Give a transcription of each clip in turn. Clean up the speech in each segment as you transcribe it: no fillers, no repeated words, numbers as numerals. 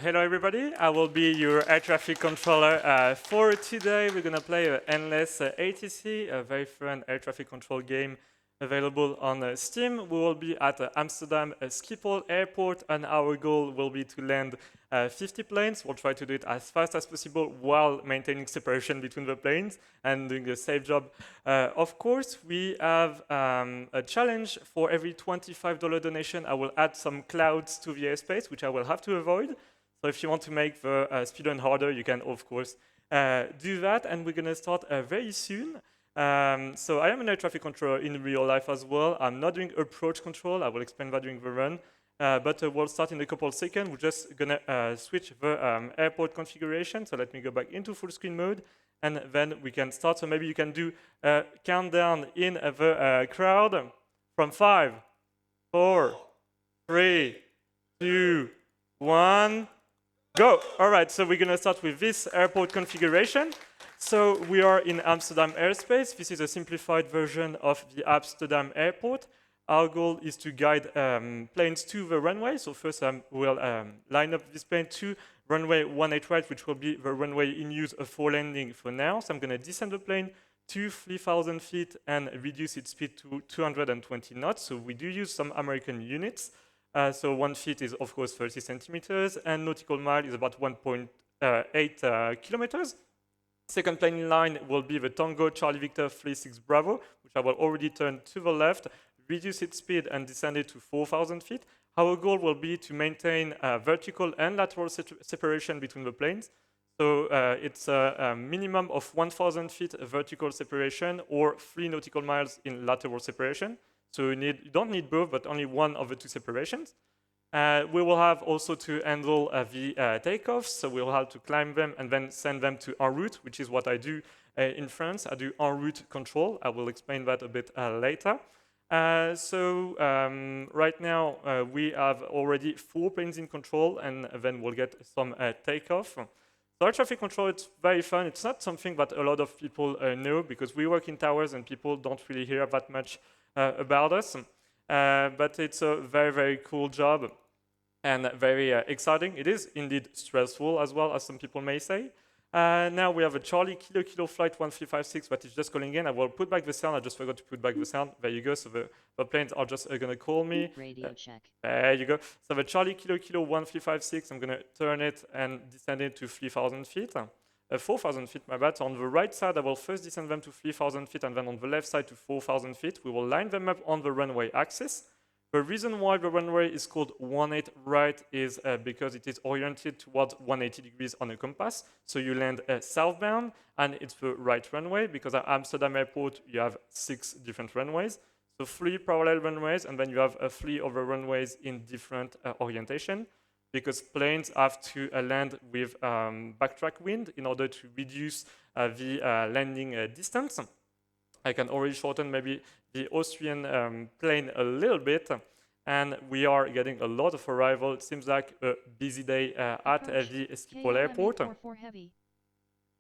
Hello everybody, I will be your air traffic controller for today. We're gonna play Endless ATC, a very fun air traffic control game available on Steam. We will be at Amsterdam Schiphol Airport, and our goal will be to land 50 planes. We'll try to do it as fast as possible while maintaining separation between the planes and doing a safe job. Of course, we have a challenge. For every $25 donation, I will add some clouds to the airspace, which I will have to avoid. So if you want to make the speedrun harder, you can, of course, do that. And we're going to start very soon. So I am an air traffic controller in real life as well. I'm not doing approach control. I will explain that during the run. But we'll start in a couple of seconds. We're just going to switch the airport configuration. So let me go back into full screen mode. And then we can start. So maybe you can do a countdown in the crowd from 5, 4, 3, 2, 1, go. All right, so we're going to start with this airport configuration. So we are in Amsterdam airspace. This is a simplified version of the Amsterdam airport. Our goal is to guide planes to the runway. So first we'll line up this plane to runway 18 right, which will be the runway in use for landing for now. So I'm going to descend the plane to 3,000 feet and reduce its speed to 220 knots. So we do use some American units. So 1 feet is, of course, 30 centimeters, and nautical mile is about 1.8 kilometers. Second plane in line will be the Tango Charlie Victor 36 Bravo, which I will already turn to the left, reduce its speed, and descend it to 4,000 feet. Our goal will be to maintain vertical and lateral separation between the planes. So it's a minimum of 1,000 feet vertical separation or 3 nautical miles in lateral separation. So you don't need both, but only one of the two separations. We will have also to handle the takeoffs, so we'll have to climb them and then send them to en route, which is what I do in France. I do en route control. I will explain that a bit later. Right now we have already 4 planes in control, and then we'll get some takeoff. So air traffic control, it's very fun. It's not something that a lot of people know, because we work in towers and people don't really hear that much about us. But it's a very, very cool job and very exciting. It is indeed stressful as well, as some people may say. Now we have a Charlie Kilo Kilo flight 1356 that is just calling in. I will put back the sound. I just forgot to put back the sound. There you go. So the planes are just going to call me. Radio check. There you go. So the Charlie Kilo Kilo 1356, I'm going to turn it and descend it to 3,000 feet. 4,000 feet, my bad. So on the right side, I will first descend them to 3,000 feet, and then on the left side to 4,000 feet. We will line them up on the runway axis. The reason why the runway is called 18 right is because it is oriented towards 180 degrees on a compass. So you land southbound, and it's the right runway, because at Amsterdam Airport, you have 6 different runways. So 3 parallel runways, and then you have 3 other runways in different orientation, because planes have to land with backtrack wind in order to reduce the landing distance. I can already shorten maybe the Austrian plane a little bit, and we are getting a lot of arrival. It seems like a busy day at the Schiphol Airport. 844 heavy.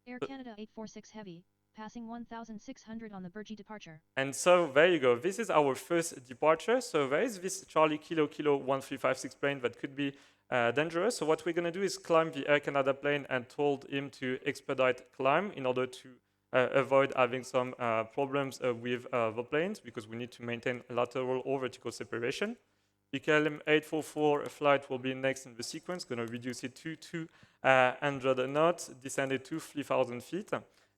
Air Canada 846 heavy, passing 1,600 on the Burgi departure. And so there you go. This is our first departure. So there is this Charlie Kilo Kilo 1356 plane that could be dangerous. So what we're going to do is climb the Air Canada plane and told him to expedite climb in order to avoid having some problems with the planes, because we need to maintain lateral or vertical separation. The KLM 844 flight will be next in the sequence, going to reduce it to 200 knots, descend it to 3,000 feet.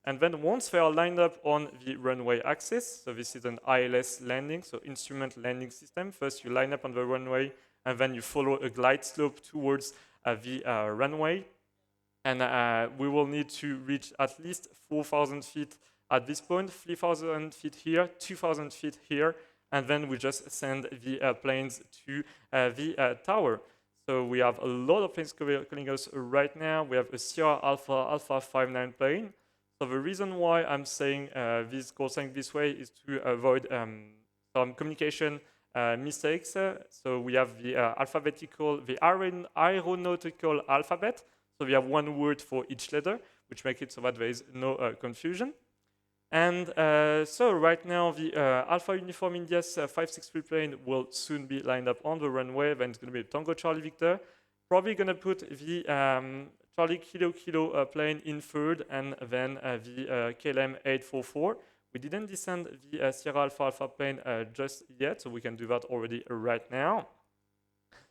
And then once they are lined up on the runway axis, so this is an ILS landing, so instrument landing system. First you line up on the runway, and then you follow a glide slope towards the runway. And we will need to reach at least 4,000 feet at this point, 3,000 feet here, 2,000 feet here, and then we just send the planes to the tower. So we have a lot of planes calling us right now. We have a Sierra Alpha 59 plane. So the reason why I'm saying this way is to avoid some communication mistakes. So we have the aeronautical alphabet. So we have 1 word for each letter, which makes it so that there is no confusion. And so right now, the Alpha Uniform India's 563 plane will soon be lined up on the runway. Then it's going to be a Tango Charlie Victor. probably going to put the Charlie Kilo Kilo plane in third, and then the KLM 844. We didn't descend the Sierra Alpha Alpha plane just yet, so we can do that already right now.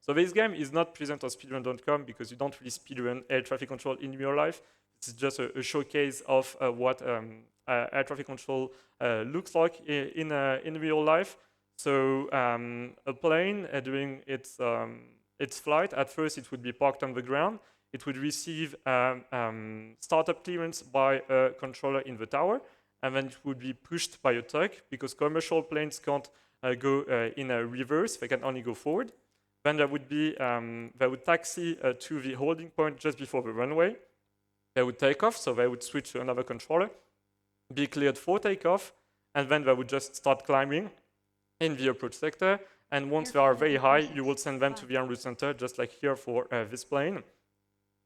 So this game is not present on speedrun.com because you don't really speedrun air traffic control in real life. It's just a showcase of what air traffic control looks like in real life. So a plane during its flight, at first it would be parked on the ground. It would receive startup clearance by a controller in the tower, and then it would be pushed by a tug because commercial planes can't go in a reverse; they can only go forward. Then there would be they would taxi to the holding point just before the runway. They would take off, so they would switch to another controller, be cleared for takeoff, and then they would just start climbing in the approach sector. And once they are very high, you will send them to the en route center, just like here for this plane.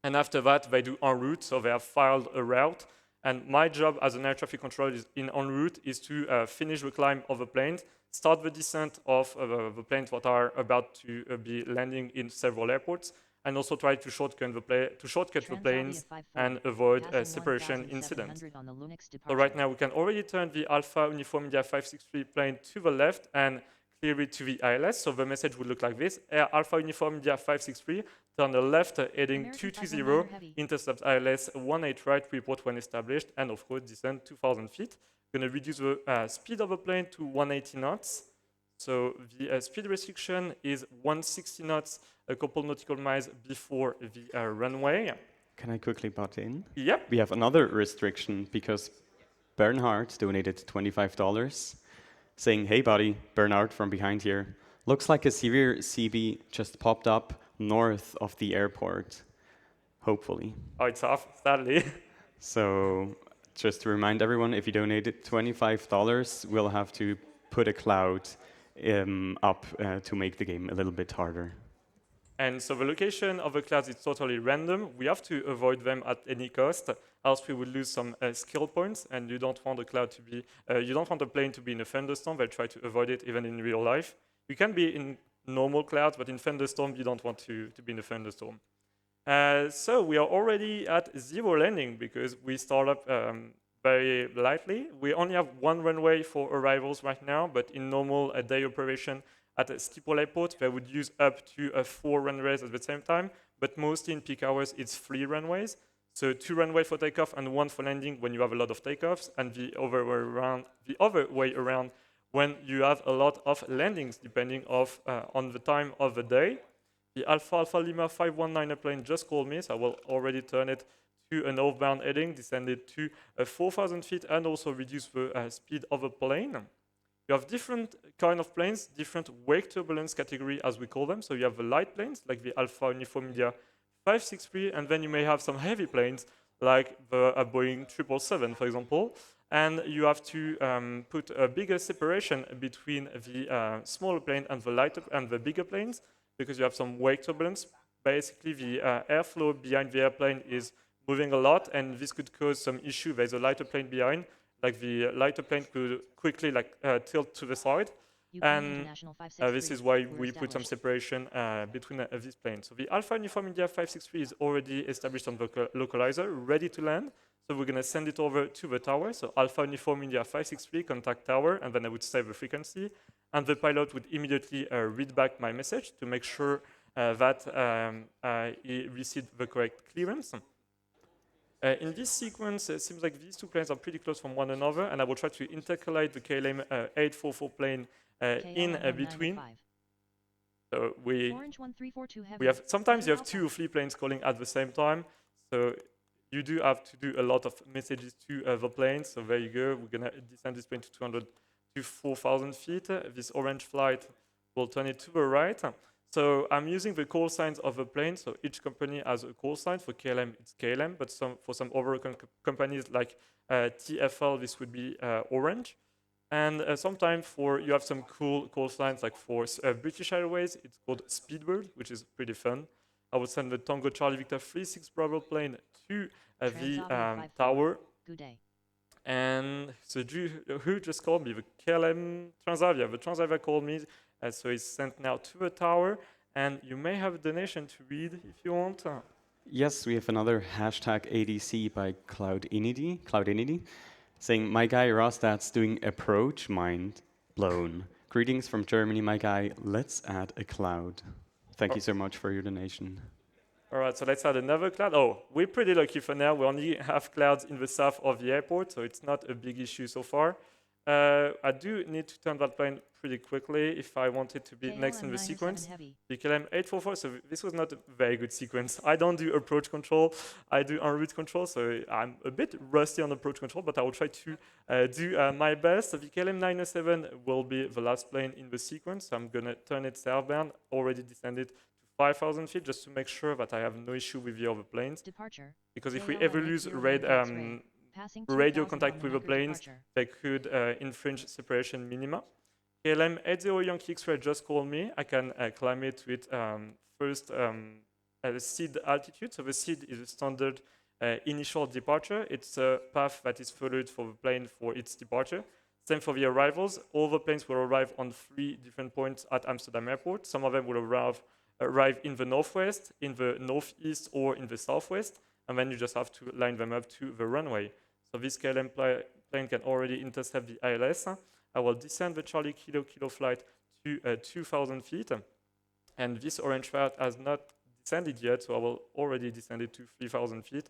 And after that, they do en route, so they have filed a route. And my job as an air traffic controller in en route is to finish the climb of the planes, start the descent of the planes that are about to be landing in several airports, and also try to shortcut the planes and avoid separation incidents. So right now we can already turn the Alpha Uniform India 563 plane to the left and clear it to the ILS. So the message would look like this: Alpha Uniform India 563, turn the left heading 220, intercept ILS 18 right, report when established, and of course descend 2,000 feet. Going to reduce the speed of the plane to 180 knots. So the speed restriction is 160 knots, a couple nautical miles before the runway. Can I quickly butt in? Yep. We have another restriction because Bernhard donated $25 saying, "Hey buddy, Bernhard from behind here. Looks like a severe CB just popped up north of the airport." Hopefully. Oh, it's off, sadly. So just to remind everyone, if you donated $25, we'll have to put a cloud up to make the game a little bit harder. And so the location of the clouds is totally random. We have to avoid them at any cost, else we would lose some skill points. And you don't want the cloud to be, you don't want the plane to be in a thunderstorm. They'll try to avoid it even in real life. You can be in normal clouds, but in thunderstorm you don't want to be in a thunderstorm. So we are already at zero landing because we start up very lightly. We only have one runway for arrivals right now, but in normal day operation at Schiphol Airport, they would use up to 4 runways at the same time, but mostly in peak hours, it's 3 runways. So 2 runways for takeoff and 1 for landing when you have a lot of takeoffs, and the other way around when you have a lot of landings, depending on the time of the day. The Alpha Alpha Lima 519 plane just called me, so I will already turn it to a northbound heading, descend it to 4,000 feet, and also reduce the speed of the plane. You have different kind of planes, different wake turbulence category, as we call them. So you have the light planes, like the Alpha Uniform India 563, and then you may have some heavy planes, like the Boeing 777, for example. And you have to put a bigger separation between the smaller plane and the bigger planes, because you have some wake turbulence. Basically, the airflow behind the airplane is moving a lot, and this could cause some issue. There's a lighter plane behind. Like the lighter plane could quickly tilt to the side, and this is why we put some separation between these planes. So the Alpha Uniform India 563 is already established on the localizer, ready to land. So we're going to send it over to the tower. So Alpha Uniform India 563, contact tower, and then I would save the frequency. And the pilot would immediately read back my message to make sure that he received the correct clearance. In this sequence, it seems like these 2 planes are pretty close from one another, and I will try to intercalate the KLM 844 plane in between. So we have sometimes you have 2 or 3 planes calling at the same time, so you do have to do a lot of messages to the planes. So there you go. We're gonna descend this plane to 4,000 feet. This orange flight will turn it to the right. So I'm using the call signs of the plane. So each company has a call sign. For KLM, it's KLM, but for some other companies like TFL, this would be orange. And sometimes you have some cool call signs, like for British Airways, it's called Speedbird, which is pretty fun. I would send the Tango Charlie Victor 36 Bravo plane to the tower. Good day. And so who just called me? The KLM Transavia. The Transavia called me, so it's sent now to the tower. And you may have a donation to read if you want. Yes, we have another hashtag ATC by Cloudinity, saying, my guy Rastats doing approach, mind blown. Greetings from Germany, my guy. Let's add a cloud. Thank you so much for your donation. All right, so let's add another cloud. Oh, we're pretty lucky for now. We only have clouds in the south of the airport, so it's not a big issue so far. I do need to turn that plane pretty quickly if I want it to be next in the sequence. The KLM 844, so this was not a very good sequence. I don't do approach control, I do en route control, so I'm a bit rusty on approach control, but I will try to do my best. So the KLM 907 will be the last plane in the sequence, so I'm gonna turn it southbound, already descended 5,000 feet just to make sure that I have no issue with the other planes. Departure. Because if we ever lose radio contact with the planes, they could infringe separation minima. KLM 80 Yankee X-ray just called me. I can climb it with first seed altitude. So the seed is a standard initial departure. It's a path that is followed for the plane for its departure. Same for the arrivals. All the planes will arrive on 3 different points at Amsterdam Airport. Some of them will arrive in the northwest, in the northeast, or in the southwest, and then you just have to line them up to the runway. So this KLM plane can already intercept the ILS. I will descend the Charlie Kilo Kilo flight to 2,000 feet, and this orange flight has not descended yet, so I will already descend it to 3,000 feet.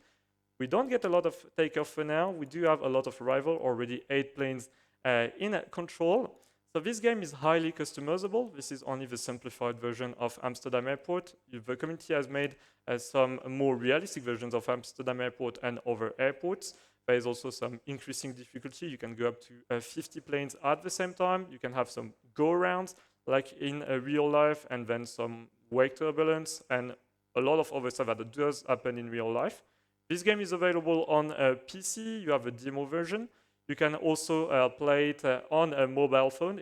We don't get a lot of takeoff for now. We do have a lot of arrival, already 8 planes in control. So this game is highly customizable. This is only the simplified version of Amsterdam Airport. The community has made some more realistic versions of Amsterdam Airport and other airports. There is also some increasing difficulty. You can go up to 50 planes at the same time. You can have some go-arounds, like in real life, and then some wake turbulence, and a lot of other stuff that does happen in real life. This game is available on PC. You have a demo version. You can also play it on a mobile phone.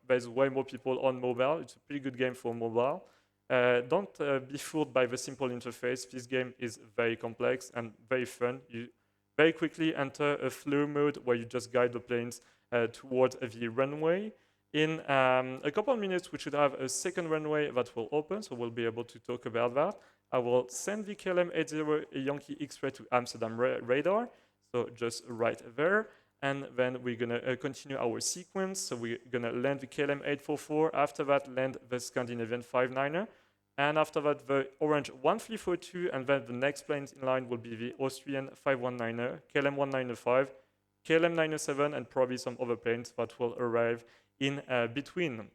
There's way more people on mobile. It's a pretty good game for mobile. Don't be fooled by the simple interface. This game is very complex and very fun. You very quickly enter a flow mode where you just guide the planes towards the runway. In a couple of minutes, we should have a second runway that will open, so we'll be able to talk about that. I will send the KLM 80 Yankee X-ray to Amsterdam radar. So just right there, and then we're gonna continue our sequence. So we're gonna land the KLM 844, after that land the Scandinavian 59er, and after that the orange 1342, and then the next planes in line will be the Austrian 519er, KLM 195, KLM 907, and probably some other planes that will arrive in between.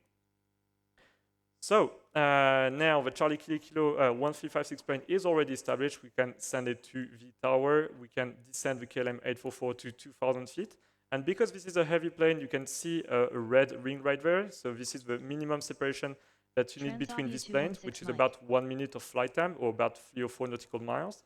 So now the Charlie Kilo Kilo 1356 plane is already established. We can send it to the tower. We can descend the KLM 844 to 2,000 feet. And because this is a heavy plane, you can see a red ring right there. So this is the minimum separation that you need between these planes, which is about 1 minute of flight time, or about 3 or 4 nautical miles.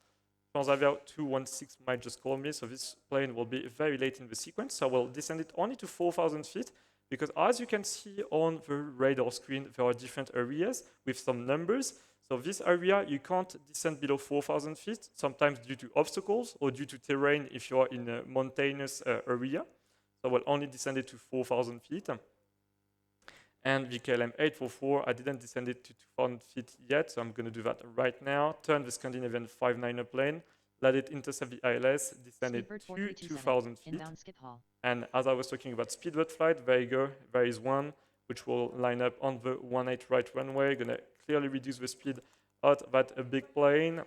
Transavia 216 might just call me, so this plane will be very late in the sequence. So I will descend it only to 4,000 feet. Because as you can see on the radar screen, there are different areas with some numbers. So this area, you can't descend below 4,000 feet, sometimes due to obstacles or due to terrain if you are in a mountainous area. So we'll only descend it to 4,000 feet. And the KLM 844, I didn't descend it to 2,000 feet yet, so I'm going to do that right now. Turn the Scandinavian 59er plane, let it intercept the ILS, descend it to 2,000 feet. And as I was talking about speedboat flight, there you go. There is one which will line up on the 18 right runway. Gonna clearly reduce the speed out that a big plane.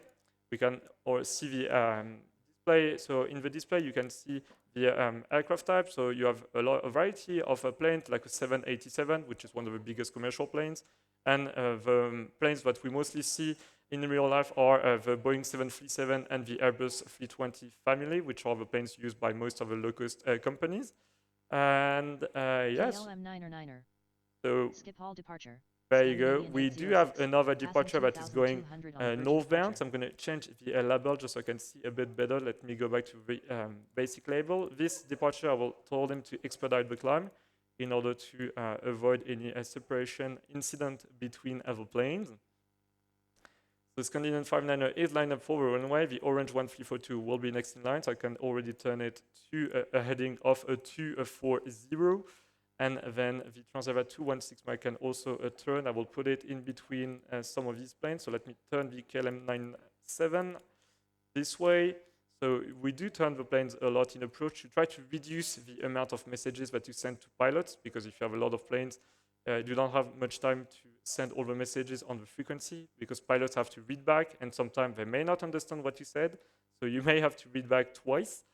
We can see the display. So in the display, you can see the aircraft type. So you have a variety of planes, like a 787, which is one of the biggest commercial planes, and the planes that we mostly see in real life are the Boeing 737 and the Airbus 320 family, which are the planes used by most of the low-cost companies. And yes, so there you go. We do have another departure that is going northbound. So I'm going to change the label just so I can see a bit better. Let me go back to the basic label. This departure, I will tell them to expedite the climb in order to avoid any separation incident between the planes. The Scandinavian 59er is lined up for the runway. The orange 1342 will be next in line, so I can already turn it to a heading of a 240. and then the Transavia 216 mic can also turn. I will put it in between some of these planes. So let me turn the KLM 97 this way. So we do turn the planes a lot in approach to try to reduce the amount of messages that you send to pilots, because if you have a lot of planes, you don't have much time to send all the messages on the frequency, because pilots have to read back, and sometimes they may not understand what you said, so you may have to read back twice.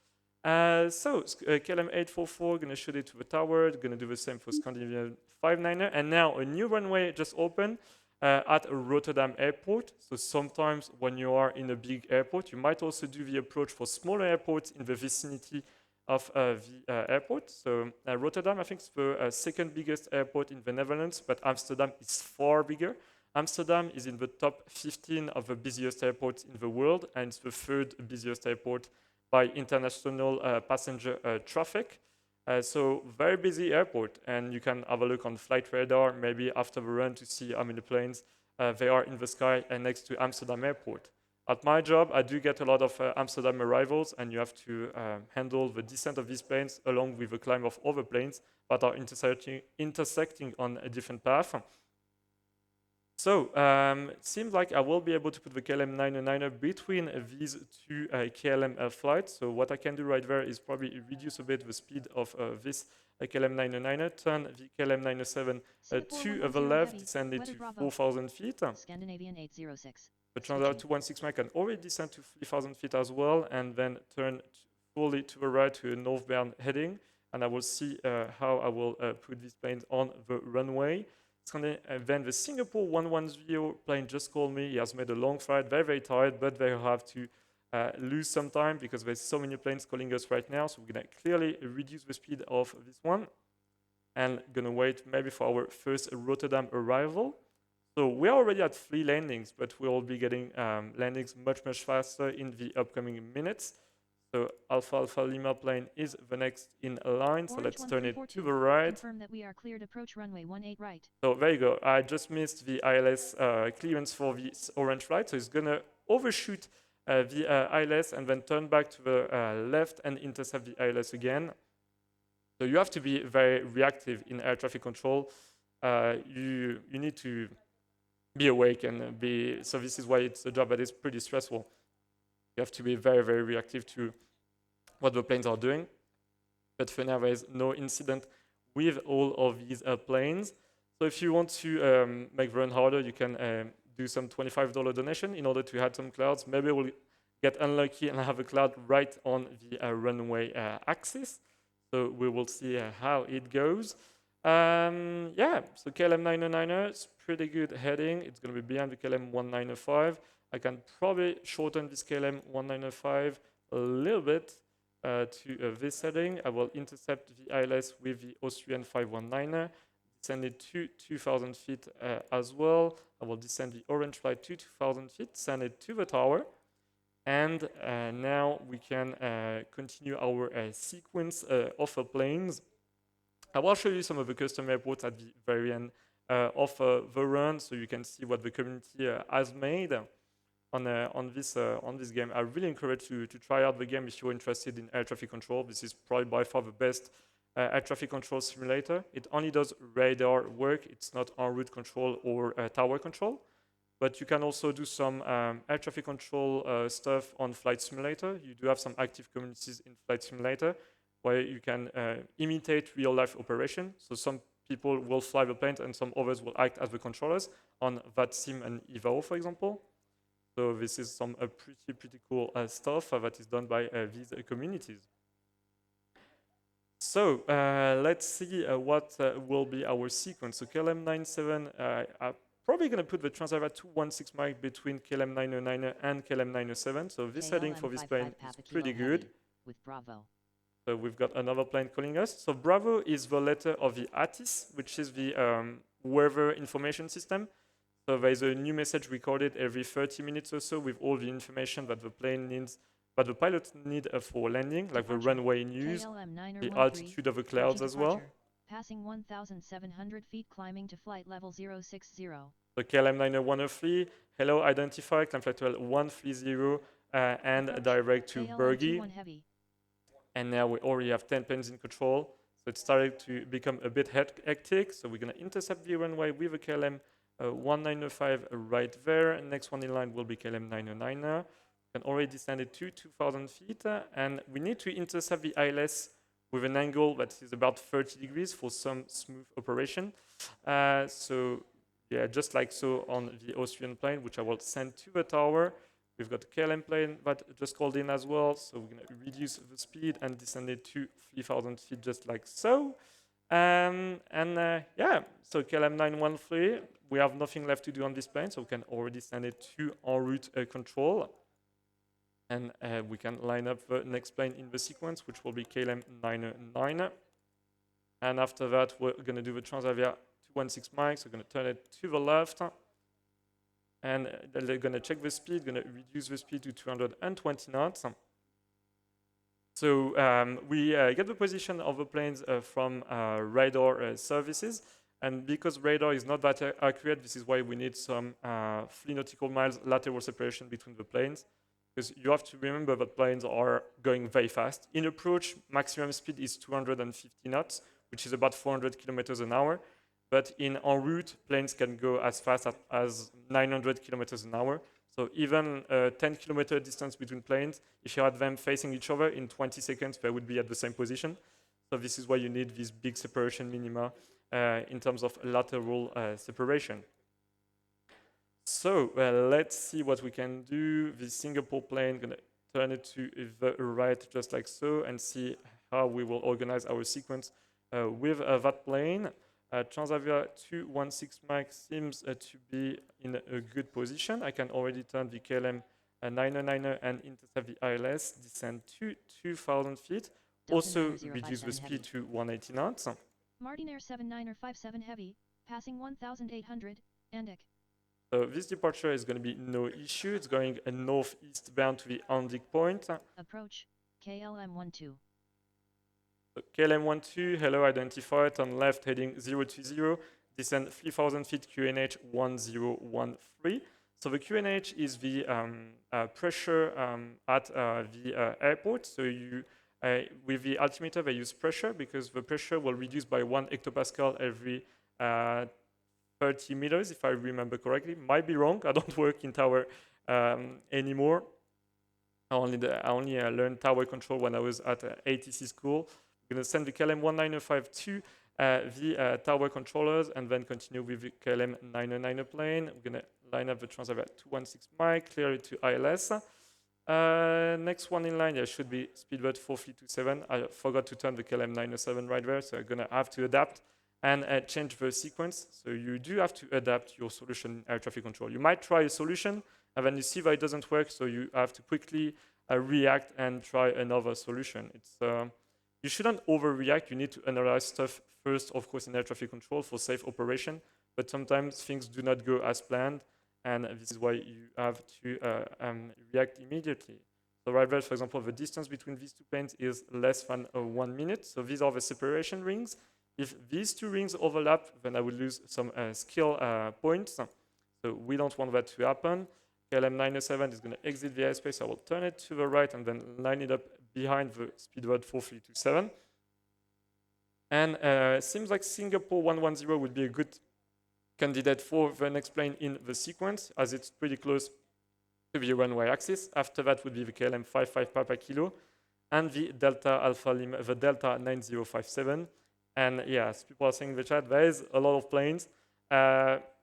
KLM 844, gonna shoot it to the tower, gonna do the same for Scandinavian 59er, and now a new runway just opened at Rotterdam airport. So sometimes when you are in a big airport, you might also do the approach for smaller airports in the vicinity of the airport. So Rotterdam, I think, is the second biggest airport in the Netherlands, but Amsterdam is far bigger. Amsterdam is in the top 15 of the busiest airports in the world, and it's the third busiest airport by international passenger traffic. So very busy airport, and you can have a look on flight radar maybe after the run to see how many planes they are in the sky and next to Amsterdam airport. At my job, I do get a lot of Amsterdam arrivals, and you have to handle the descent of these planes along with the climb of other planes that are intersecting on a different path. So it seems like I will be able to put the KLM 909er between these two KLM flights. So what I can do right there is probably reduce a bit the speed of this KLM 909er, turn the KLM 907 to the left, descend it to 4,000 feet. Scandinavian 806. The Transavia 216 mic can already descend to 3,000 feet as well, and then turn fully to the right to a northbound heading. And I will see how I will put these planes on the runway. Then the Singapore 110 plane just called me. He has made a long flight, very, very tired, but they have to lose some time because there's so many planes calling us right now. So we're going to clearly reduce the speed of this one and going to wait maybe for our first Rotterdam arrival. So we are already at 3 landings, but we'll be getting landings much, much faster in the upcoming minutes. So Alpha Lima plane is the next in line. So let's turn it to the right. Confirm that we are cleared approach runway 18 right. So there you go. I just missed the ILS clearance for this orange flight. So it's going to overshoot the ILS and then turn back to the left and intercept the ILS again. So you have to be very reactive in air traffic control. You need to be awake and be, so this is why it's a job that is pretty stressful. You have to be very, very reactive to what the planes are doing. But for now, there is no incident with all of these planes. So if you want to make the run harder, you can do some $25 donation in order to add some clouds. Maybe we'll get unlucky and have a cloud right on the runway axis. So we will see how it goes. Yeah, so KLM 909er is pretty good heading. It's going to be behind the KLM 1905. I can probably shorten this KLM 1905 a little bit to this heading. I will intercept the ILS with the Austrian 519er, descend it to 2,000 feet as well. I will descend the orange flight to 2,000 feet, send it to the tower. And now we can continue our sequence of planes. I will show you some of the custom airports at the very end of the run, so you can see what the community has made on this game. I really encourage you to try out the game if you're interested in air traffic control. This is probably by far the best air traffic control simulator. It only does radar work. It's not en route control or tower control. But you can also do some air traffic control stuff on Flight Simulator. You do have some active communities in Flight Simulator where you can imitate real-life operation. So some people will fly the plane and some others will act as the controllers on VATSIM and EVAO, for example. So this is some pretty cool stuff that is done by these communities. So let's see what will be our sequence. So KLM 97, I'm probably going to put the Transavia 216 mic between KLM 909 and KLM 907. So this heading for this plane is pretty good. With Bravo. So we've got another plane calling us. So Bravo is the letter of the ATC, which is the weather information system. So there's a new message recorded every 30 minutes or so with all the information that the plane needs, that the pilots need for landing, like the runway news, the altitude of the clouds as well. Passing 1,700 feet, climbing to flight level 060. So KLM 90103, hello, identify, climb flight level 130, and direct to Bergy. And now we already have 10 planes in control. So it started to become a bit hectic. So we're going to intercept the runway with a KLM 1905 right there. Next one in line will be KLM 909. We can already descend it to 2,000 feet. And we need to intercept the ILS with an angle that is about 30 degrees for some smooth operation. So yeah, just like so on the Austrian plane, which I will send to the tower. We've got a KLM plane that just called in as well. So we're going to reduce the speed and descend it to 3,000 feet just like so. Yeah, so KLM 913, we have nothing left to do on this plane, so we can already send it to en route control. And we can line up the next plane in the sequence, which will be KLM 909. And after that, we're going to do the Transavia 216 mics. We're going to turn it to the left. And they're going to check the speed, going to reduce the speed to 220 knots. So we get the position of the planes from radar services. And because radar is not that accurate, this is why we need some 3 nautical miles lateral separation between the planes. Because you have to remember that planes are going very fast. In approach, maximum speed is 250 knots, which is about 400 kilometers an hour. But in en route, planes can go as fast as 900 kilometers an hour. So even a 10-kilometer distance between planes, if you had them facing each other, in 20 seconds, they would be at the same position. So this is why you need these big separation minima in terms of lateral separation. So let's see what we can do. The Singapore plane, going to turn it to the right just like so and see how we will organize our sequence with that plane. Transavia 216 mic seems to be in a good position. I can already turn the KLM 909 and intercept the ILS, descend to 2,000 feet. Also reduce the speed to 180 knots. Martinair 7957 Heavy, passing 1,800, Andic. So this departure is going to be no issue. It's going northeast bound to the Andic point. Approach, KLM 12. So KLM 12, hello, identified, turn left heading 020, descend 3,000 feet QNH 1013. So the QNH is the pressure at the airport. So you, with the altimeter, they use pressure because the pressure will reduce by 1 hectopascal every 30 meters, if I remember correctly. Might be wrong. I don't work in tower anymore. I only learned tower control when I was at ATC school. We're going to send the KLM 1905 to the tower controllers and then continue with the KLM 909 plane. We're going to line up the Transavia 216 mic, clear it to ILS. Next one in line, should be Speedbird 4327. I forgot to turn the KLM 907 right there, so I'm going to have to adapt and change the sequence. So you do have to adapt your solution in air traffic control. You might try a solution, and then you see that it doesn't work, so you have to quickly react and try another solution. You shouldn't overreact. You need to analyze stuff first, of course, in air traffic control for safe operation, but sometimes things do not go as planned, and this is why you have to react immediately. So right there, for example, the distance between these two planes is less than 1 minute, so these are the separation rings. If these two rings overlap, then I will lose some skill points. So we don't want that to happen. KLM 907 is going to exit the airspace. I will turn it to the right and then line it up behind the Speedbird 4327. And seems like Singapore 110 would be a good candidate for the next plane in the sequence, as it's pretty close to the runway axis. After that would be the KLM 55 Papa Kilo and the Delta Alpha Lima, the Delta 9057. And yes, people are saying in the chat, there is a lot of planes.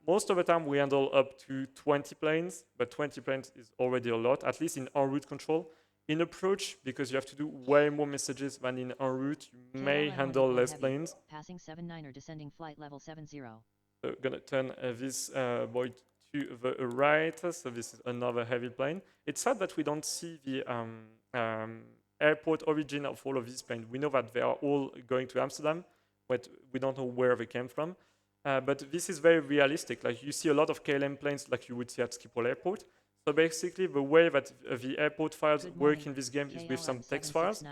Most of the time we handle up to 20 planes, but 20 planes is already a lot, at least in en route control. In approach, because you have to do way more messages than in en route, you may handle less planes. Passing 79er, descending flight level 70. So gonna turn this boy to the right. So this is another heavy plane. It's sad that we don't see the airport origin of all of these planes. We know that they are all going to Amsterdam, but we don't know where they came from. But this is very realistic. Like you see a lot of KLM planes like you would see at Schiphol Airport. So basically the way that the airport files work in this game is with some text files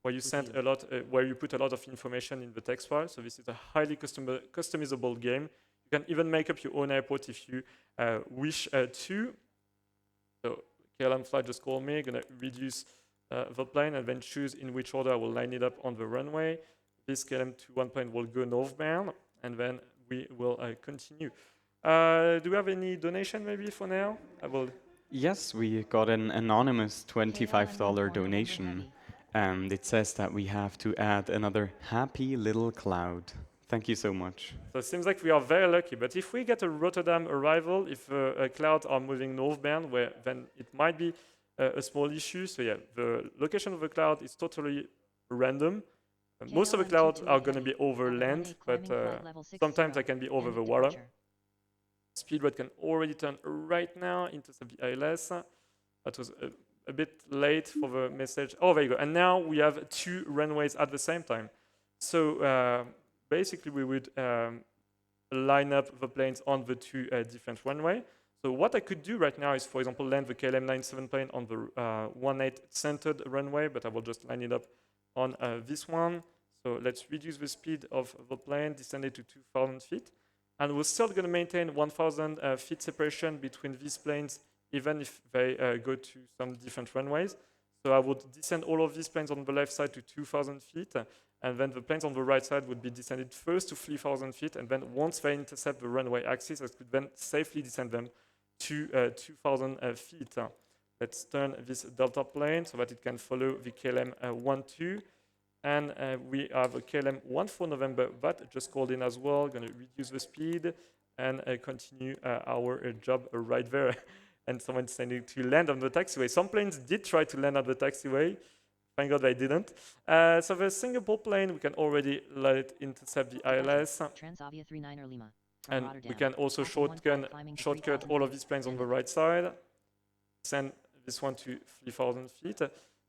where you send a lot, where you put a lot of information in the text file. So this is a highly customizable game. You can even make up your own airport if you wish to. So KLM flight just called me, gonna reduce the plane and then choose in which order I will line it up on the runway. this KLM 21 plane will go northbound, and then we will continue. Do we have any donation maybe for now? I will. Yes, we got an anonymous $25 KLM 4 November donation, Heavy. and it says that we have to add another happy little cloud. Thank you so much. So it seems like we are very lucky. But if we get a Rotterdam arrival, if clouds are moving northbound, then it might be a small issue. So yeah, the location of the cloud is totally random. Most of the KLM clouds 22 are going to Heavy, be over land, but climbing flight level 60, sometimes they can be over end the water. departure. Speedrun can already turn right now into the ILS. That was a bit late for the message. Oh, there you go. And now we have two runways at the same time. So basically, we would line up the planes on the two different runway. So what I could do right now is, for example, land the KLM 97 plane on the 18 centered runway, but I will just line it up on this one. So let's reduce the speed of the plane, descend it to 2,000 feet. And we're still going to maintain 1,000 feet separation between these planes, even if they go to some different runways. So I would descend all of these planes on the left side to 2,000 feet, and then the planes on the right side would be descended first to 3,000 feet, and then once they intercept the runway axis, I could then safely descend them to 2,000 feet. Let's turn this delta plane so that it can follow the KLM 12. And we have a KLM 14 November that just called in as well. Going to reduce the speed and continue our job right there. And someone's saying to land on the taxiway. Some planes did try to land on the taxiway. Thank God they didn't. So the Singapore plane, we can already let it intercept the ILS. Transavia 39er Lima. And Rotterdam. we can also shortcut all of these planes on the right side. Send this one to 3,000 feet.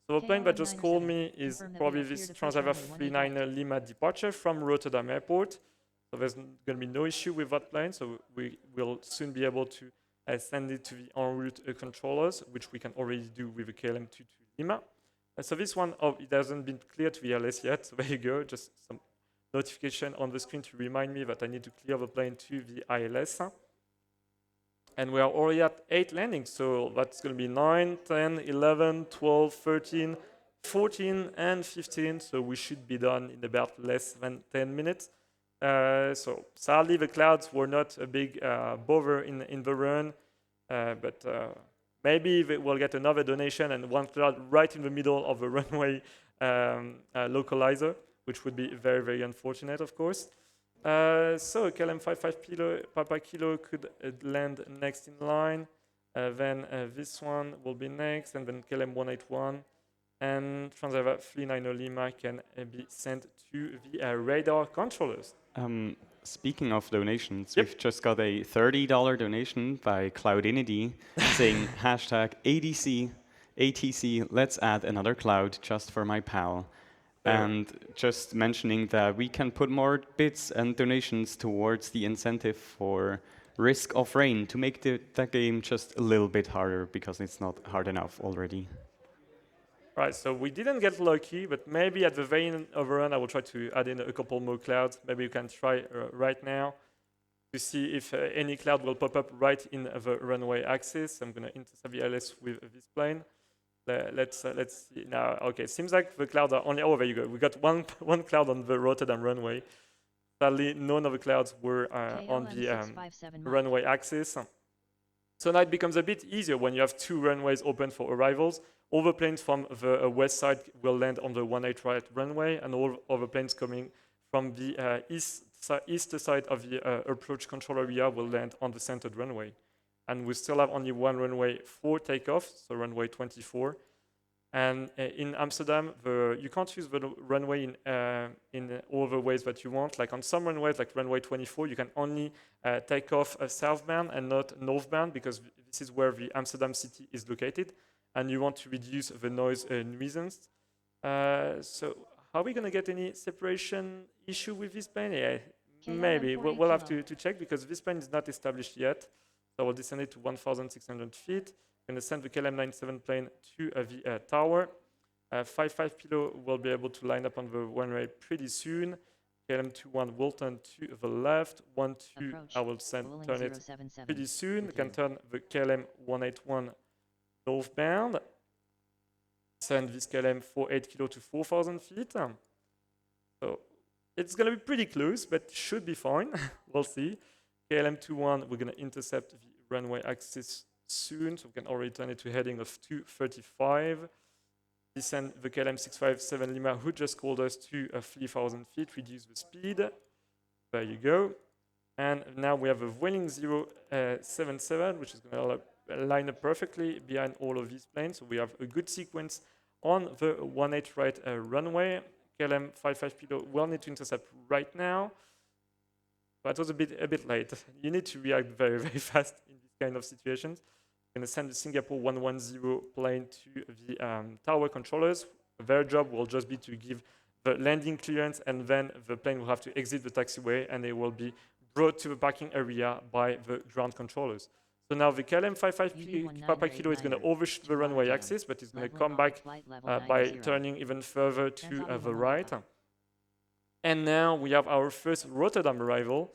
So the plane that just called me is probably this Transavia 39er Lima departure from Rotterdam Airport. So there's going to be no issue with that plane. So we will soon be able to send it to the en route controllers, which we can already do with the KLM 22 Lima. So this one, it hasn't been cleared to the LS yet. So there you go, just some notification on the screen to remind me that I need to clear the plane to the ILS. And we are already at 8 landings, so that's going to be 9, 10, 11, 12, 13, 14, and 15. So we should be done in about less than 10 minutes. So sadly, the clouds were not a big bother in the run, but maybe we'll get another donation and one cloud right in the middle of the runway localizer, which would be very, very unfortunate, of course. So KLM 55 Kilo, Papa Kilo could land next in line. Then this one will be next, and then KLM 181. And Transavia 39er Lima can be sent to the radar controllers. Speaking of donations, Yep. we've just got a $30 donation by Cloudinity saying hashtag ATC, let's add another cloud just for my pal. And just mentioning that we can put more bits and donations towards the incentive for Risk of Rain to make the game just a little bit harder because it's not hard enough already. Right, so we didn't get lucky, but maybe at the very end of the run, I will try to add in a couple more clouds. Maybe you can try right now to see if any cloud will pop up right in the runway axis. I'm going to intercept the ILS with this plane. Let's see now. Okay, seems like the clouds are only. Oh, there you go. We got one cloud on the Rotterdam runway. Sadly, none of the clouds were on the runway axis. So now it becomes a bit easier when you have two runways open for arrivals. All the planes from the west side will land on the 18 right runway, and all other planes coming from the east side of the approach control area will land on the centered runway. And we still have only one runway for takeoff, so runway 24. And in Amsterdam, you can't use the runway in all the ways that you want. Like on some runways, like runway 24, you can only take off southbound and not northbound because this is where the Amsterdam city is located, and you want to reduce the noise nuisance. So are we going to get any separation issue with this plane? Yeah, maybe. We'll have to check because this plane is not established yet. So I will descend it to 1,600 feet. I'm going to send the KLM 97 plane to the tower. 55 Kilo will be able to line up on the runway pretty soon. KLM 21 will turn to the left. 12, I will turn it pretty soon. I can turn the KLM 181 northbound. Send this KLM 48 Kilo to 4,000 feet. So It's going to be pretty close, but should be fine. We'll see. KLM-21, we're going to intercept the runway axis soon, so we can already turn it to heading of 235. Descend the KLM-657 Lima, who just called us to 3,000 feet, reduce the speed. There you go. And now we have a Vueling 077, which is going to line up perfectly behind all of these planes. So we have a good sequence on the 18 right runway. KLM 55 Kilo will need to intercept right now. That was a bit late. You need to react very, very fast in these kind of situations. I'm going to send the Singapore 110 plane to the tower controllers. Their job will just be to give the landing clearance, and then the plane will have to exit the taxiway, and they will be brought to the parking area by the ground controllers. So now the KLM 55 Papa Kilo is going to overshoot the runway axis, but it's going to come back by turning even further to the right. And now we have our first Rotterdam arrival.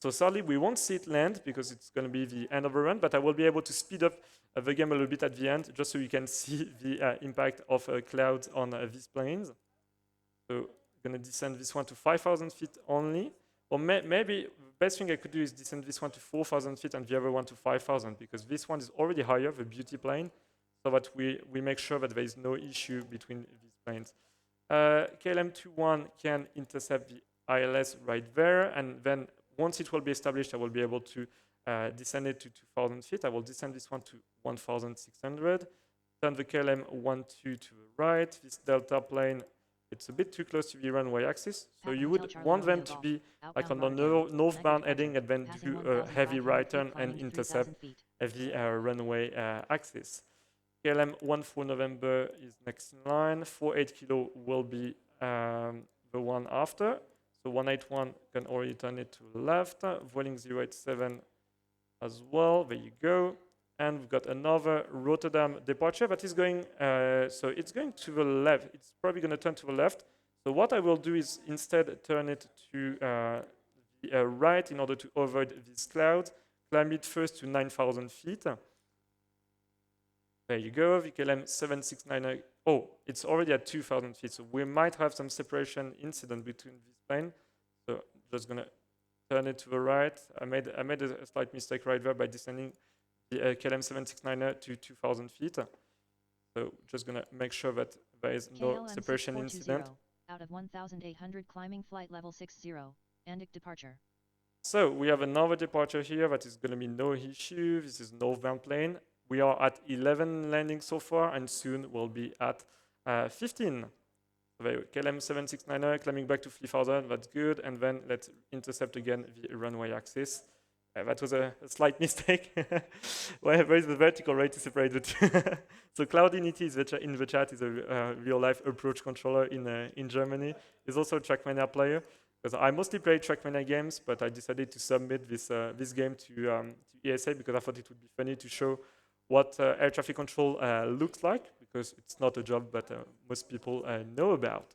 So sadly, we won't see it land because it's going to be the end of the run, but I will be able to speed up the game a little bit at the end, just so you can see the impact of clouds on these planes. So I'm going to descend this one to 5,000 feet only. Or maybe the best thing I could do is descend this one to 4,000 feet and the other one to 5,000, because this one is already higher, the beauty plane, so that we make sure that there is no issue between these planes. KLM-21 can intercept the ILS right there, and then once it will be established, I will be able to descend it to 2,000 feet. I will descend this one to 1,600. Turn the KLM-12 to the right. This Delta plane, it's a bit too close to the runway axis, so you would want them to be like on the northbound heading and then do a heavy right turn and intercept the runway axis. KLM 14 November is next in line. 48 Kilo will be the one after. So 181 can already turn it to the left. Vueling 087 as well. There you go. And we've got another Rotterdam departure that is going, so it's going to the left. It's probably going to turn to the left. So what I will do is instead turn it to the right in order to avoid these clouds. Climb it first to 9,000 feet. There you go, VKLM 769. Oh, it's already at 2,000 feet, so we might have some separation incident between this plane. So just gonna turn it to the right. I made a slight mistake right there by descending the KLM 769 to 2,000 feet. So just gonna make sure that there is no separation incident. Out of 1,800 climbing flight level 60, Andic departure. So we have another departure here that is gonna be no issue. This is northbound plane. We are at 11 landings so far, and soon we'll be at 15. KLM 769 climbing back to 3,000, that's good. And then let's intercept again the runway axis. That was a slight mistake. Where is the vertical rate to separate the two? So Cloudinity is in the chat is a real-life approach controller in Germany. He's also a Trackmania player. Because I mostly play Trackmania games, but I decided to submit this game to ESA because I thought it would be funny to show what air traffic control looks like, because it's not a job that most people know about.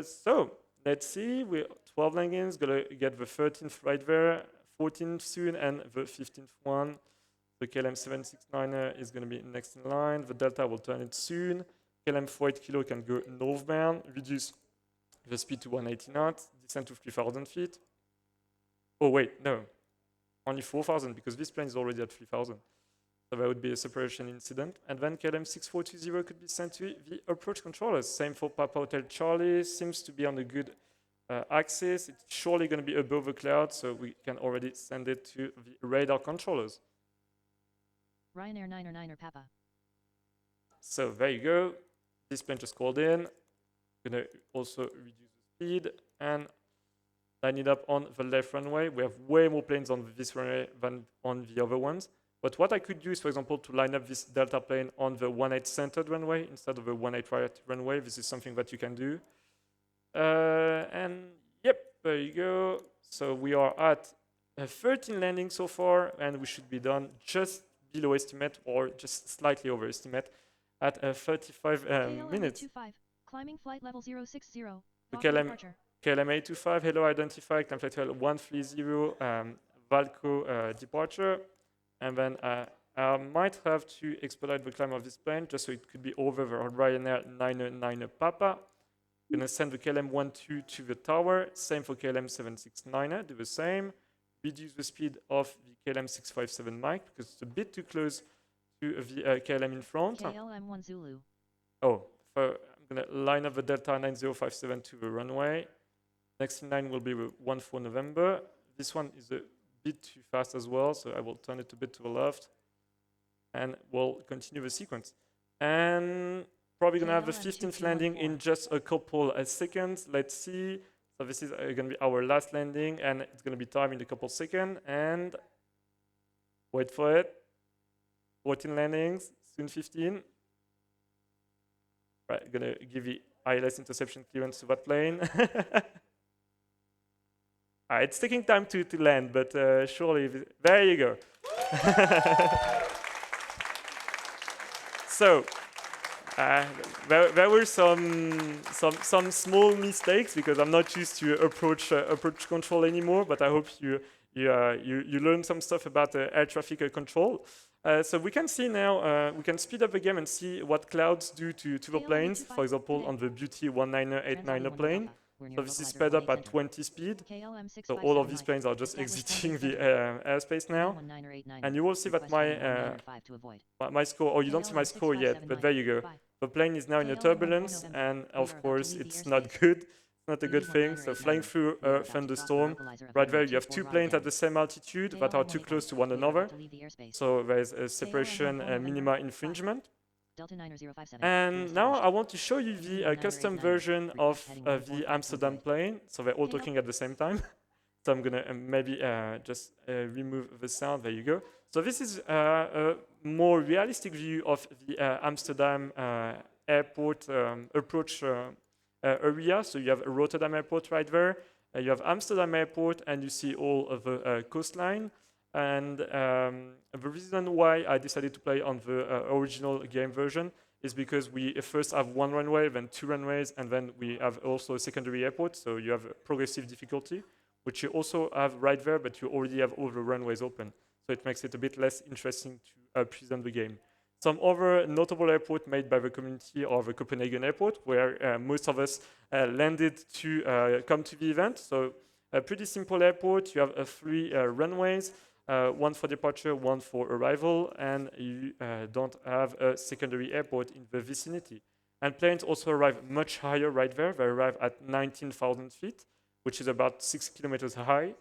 So let's see, we're 12 landings, gonna get the 13th right there, 14th soon, and the 15th one. The KLM 769 is gonna be next in line. The Delta will turn it soon. KLM 48 Kilo can go northbound, reduce the speed to 180 knots, descend to 3,000 feet. Oh wait, no, only 4,000 because this plane is already at 3,000. So there would be a separation incident. And then KLM 6420 could be sent to the approach controllers. Same for Papa Hotel Charlie, seems to be on a good axis. It's surely going to be above the cloud, so we can already send it to the radar controllers. Ryanair 9er Papa. So there you go. This plane just called in. Going to also reduce the speed and line it up on the left runway. We have way more planes on this runway than on the other ones. But what I could do is, for example, to line up this Delta plane on the 18 centered runway instead of the 18 right runway. This is something that you can do. And yep, there you go. So we are at 13 landings so far, and we should be done just below estimate or just slightly over estimate at 35 minutes. 825, climbing flight level 060. KLM 825, hello, identify, climb flight level 130, Valco departure. And then I might have to expedite the climb of this plane just so it could be over the Ryanair 99 Papa. We're going to send the KLM-12 to the tower. Same for KLM-769, do the same. Reduce the speed of the KLM-657 mic because it's a bit too close to the KLM in front. KLM-1 Zulu. Oh, I'm going to line up the Delta 9057 to the runway. Next in line will be the 14 November. This one is a bit too fast as well, so I will turn it a bit to the left. And we'll continue the sequence. And probably going to have the 15th landing in just a couple of seconds. Let's see. So this is going to be our last landing, and it's going to be timed in a couple seconds. And wait for it. 14 landings, soon 15. Right, going to give the ILS interception clearance to that plane. It's taking time to land, but surely, there you go. So, there were some small mistakes because I'm not used to approach control anymore. But I hope you learned some stuff about air traffic control. So we can see now, we can speed up the game and see what clouds do to the planes. For example, on the Beauty 1989 plane. So this is sped up at 20 speed. So all of these planes are just exiting the airspace now. And you will see that my score, or you don't see my score yet, but there you go. The plane is now in a turbulence, and of course it's not good. It's not a good thing. So flying through a thunderstorm, right there you have two planes at the same altitude that are too close to one another. So there is a separation minima infringement. And now I want to show you the custom version of the Amsterdam plane. So they're all talking at the same time. So I'm going to maybe just remove the sound. There you go. So this is a more realistic view of the Amsterdam airport approach area. So you have Rotterdam Airport right there. You have Amsterdam Airport, and you see all of the coastline. And the reason why I decided to play on the original game version is because we first have one runway, then two runways, and then we have also a secondary airport. So you have a progressive difficulty, which you also have right there, but you already have all the runways open. So it makes it a bit less interesting to present the game. Some other notable airport made by the community are the Copenhagen Airport, where most of us landed to come to the event. So a pretty simple airport. You have three runways. One for departure, one for arrival, and you don't have a secondary airport in the vicinity. And planes also arrive much higher right there. They arrive at 19,000 feet, which is about 6 kilometers high.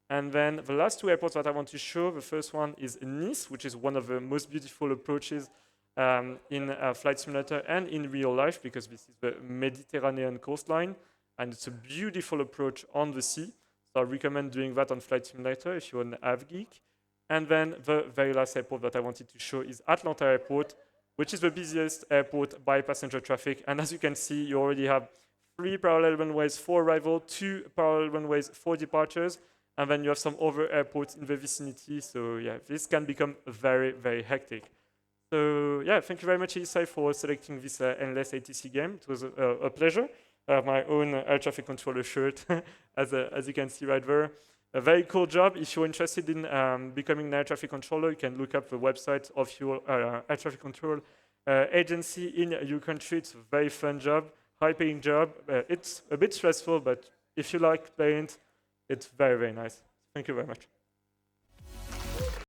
And then the last two airports that I want to show, the first one is Nice, which is one of the most beautiful approaches in Flight Simulator and in real life, because this is the Mediterranean coastline, and it's a beautiful approach on the sea. So I recommend doing that on Flight Simulator if you're an av geek. And then the very last airport that I wanted to show is Atlanta Airport, which is the busiest airport by passenger traffic. And as you can see, you already have 3 parallel runways for arrival, 2 parallel runways for departures, and then you have some other airports in the vicinity. So yeah, this can become very, very hectic. So yeah, thank you very much, Isai, for selecting this endless ATC game. It was a pleasure. I have my own air traffic controller shirt, as you can see right there. A very cool job. If you're interested in becoming an air traffic controller, you can look up the website of your air traffic control agency in your country. It's a very fun job, high-paying job. It's a bit stressful, but if you like planes, it's very, very nice. Thank you very much.